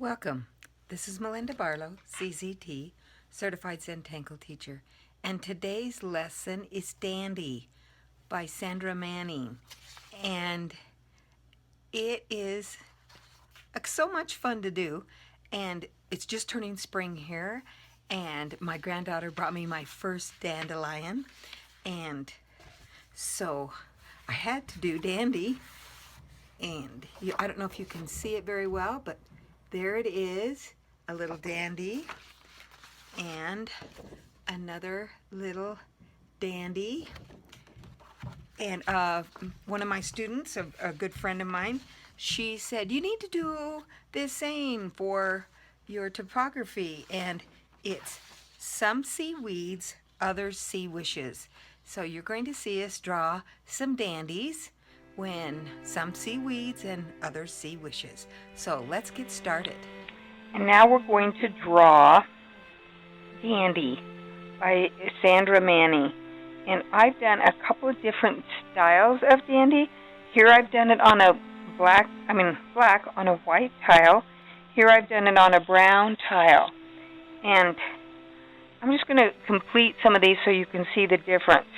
Welcome. This is Melinda Barlow, CZT, Certified Zen Tangle Teacher, and today's lesson is Dandi by Sandhya Manne, and it is so much fun to do, and it's just turning spring here, and my granddaughter brought me my first dandelion, and so I had to do Dandi, and I don't know if you can see it very well, but there it is, a little Dandi, and another little Dandi. And one of my students, a good friend of mine, she said, you need to do this saying for your topography. And it's some see weeds, others see wishes. So you're going to see us draw some Dandis when some see weeds and others see wishes. So let's get started. And now we're going to draw Dandi by Sandhya Manne. And I've done a couple of different styles of Dandi. Here I've done it on a black on a white tile. Here I've done it on a brown tile. And I'm just going to complete some of these so you can see the difference.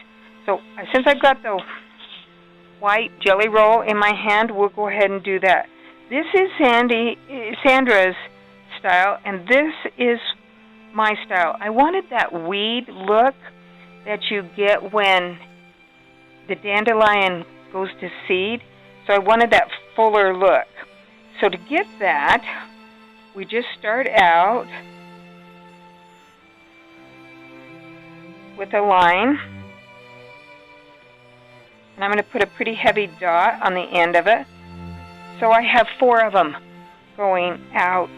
So since I've got the white jelly roll in my hand, we'll go ahead and do that. This is Sandra's style, and this is my style. I wanted that weed look that you get when the dandelion goes to seed, so I wanted that fuller look. So to get that, we just start out with a line. And I'm going to put a pretty heavy dot on the end of it. So I have 4 of them going out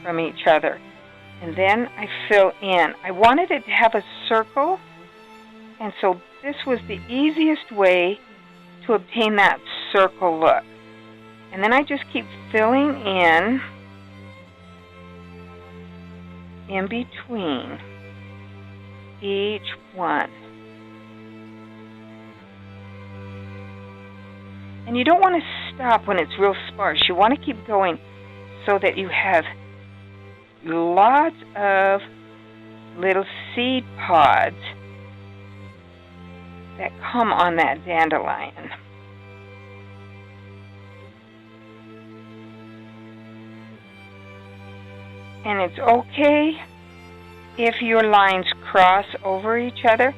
from each other. And then I fill in. I wanted it to have a circle, and so this was the easiest way to obtain that circle look. And then I just keep filling in between each one. And you don't want to stop when it's real sparse. You want to keep going so that you have lots of little seed pods that come on that dandelion. And it's okay if your lines cross over each other.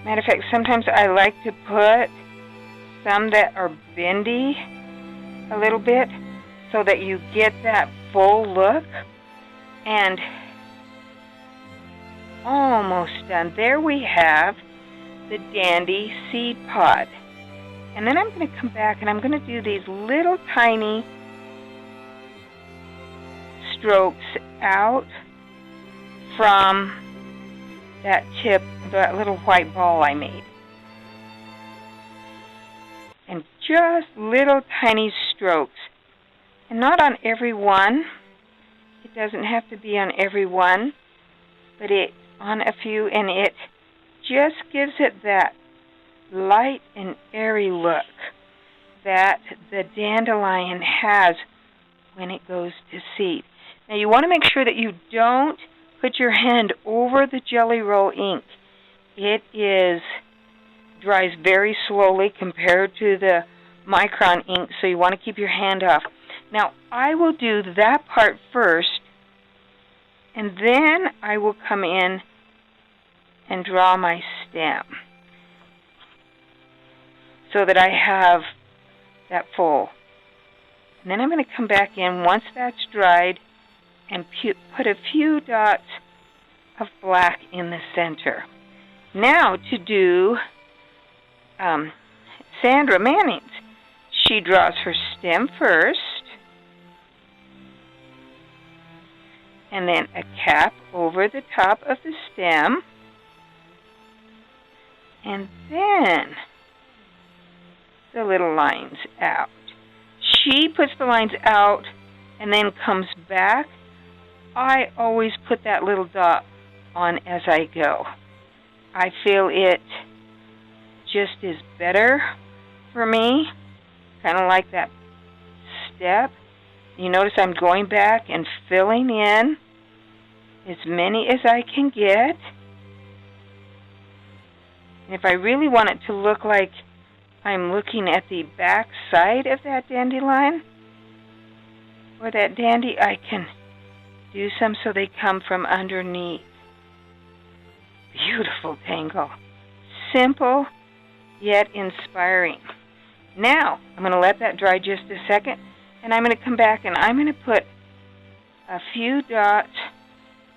Matter of fact, sometimes I like to put some that are bendy a little bit so that you get that full look. And almost done. There we have the Dandi seed pod. And then I'm going to come back and I'm going to do these little tiny strokes out from that tip, that little white ball I made. And just little tiny strokes. And not on every one. It doesn't have to be on every one, but on a few, and it just gives it that light and airy look that the dandelion has when it goes to seed. Now you want to make sure that you don't put your hand over the jelly roll ink. It dries very slowly compared to the micron ink, so you want to keep your hand off. Now, I will do that part first, and then I will come in and draw my stem so that I have that full. And then I'm going to come back in once that's dried and put a few dots of black in the center. Now to do Sandhya Manne's. She draws her stem first, and then a cap over the top of the stem, and then the little lines out. She puts the lines out and then comes back. I always put that little dot on as I go. I feel it just is better for me, kind of like that step. you notice I'm going back and filling in as many as I can get. And if I really want it to look like I'm looking at the back side of that dandelion or that dandy, I can do some so they come from underneath. Beautiful tangle. Simple, yet inspiring. Now, I'm going to let that dry just a second, and I'm going to come back and I'm going to put a few dots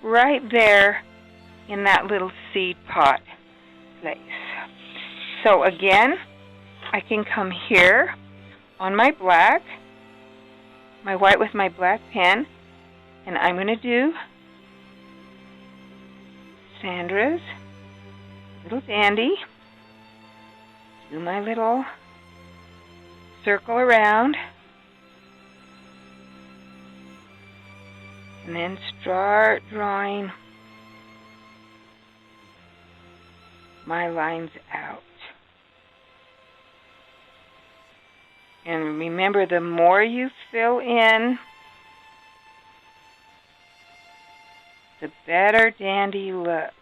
right there in that little seed pot place. So again, I can come here on my black, my white with my black pen, and I'm going to do Sandra's little dandy. Do my little circle around. And then start drawing my lines out. And remember, the more you fill in, the better dandy looks.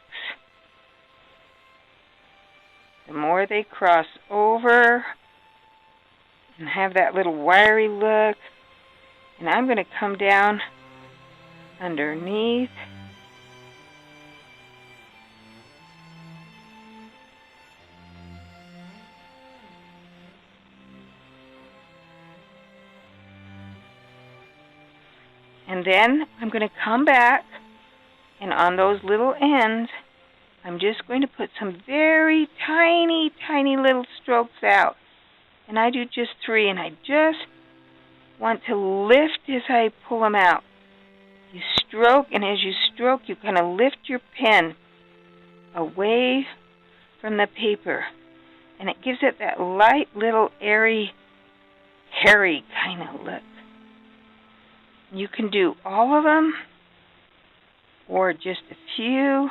The more they cross over and have that little wiry look. And I'm going to come down underneath. And then I'm going to come back, and on those little ends, I'm just going to put some very tiny, tiny little strokes out. And I do just 3, and I just want to lift as I pull them out. You stroke, and as you stroke, you kind of lift your pen away from the paper. And it gives it that light little airy, hairy kind of look. You can do all of them or just a few.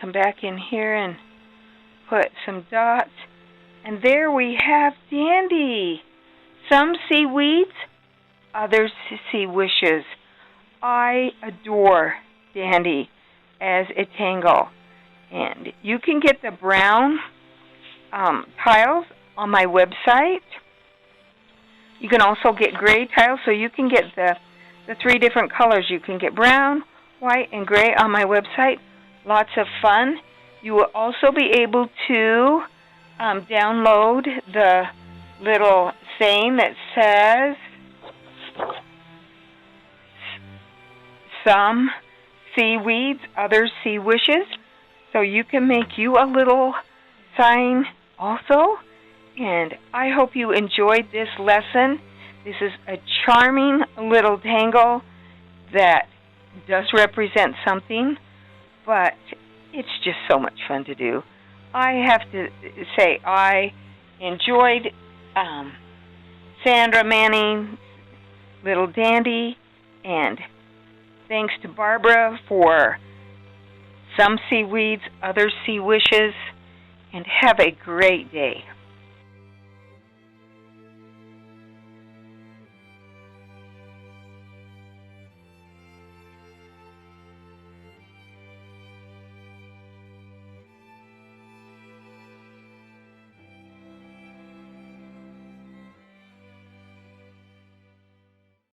Come back in here and put some dots. And there we have dandy. Some see weeds, others see wishes. I adore dandy as a tangle. And you can get the brown tiles on my website. You can also get gray tiles, so you can get the 3 different colors. You can get brown, white, and gray on my website. Lots of fun. You will also be able to download the little saying that says, some see weeds, others see wishes. So you can make you a little sign also. And I hope you enjoyed this lesson. This is a charming little tangle that does represent something, but it's just so much fun to do. I have to say I enjoyed Sandhya Manne's little dandy, and thanks to Barbara for Some See Weeds, Others See Wishes, and have a great day.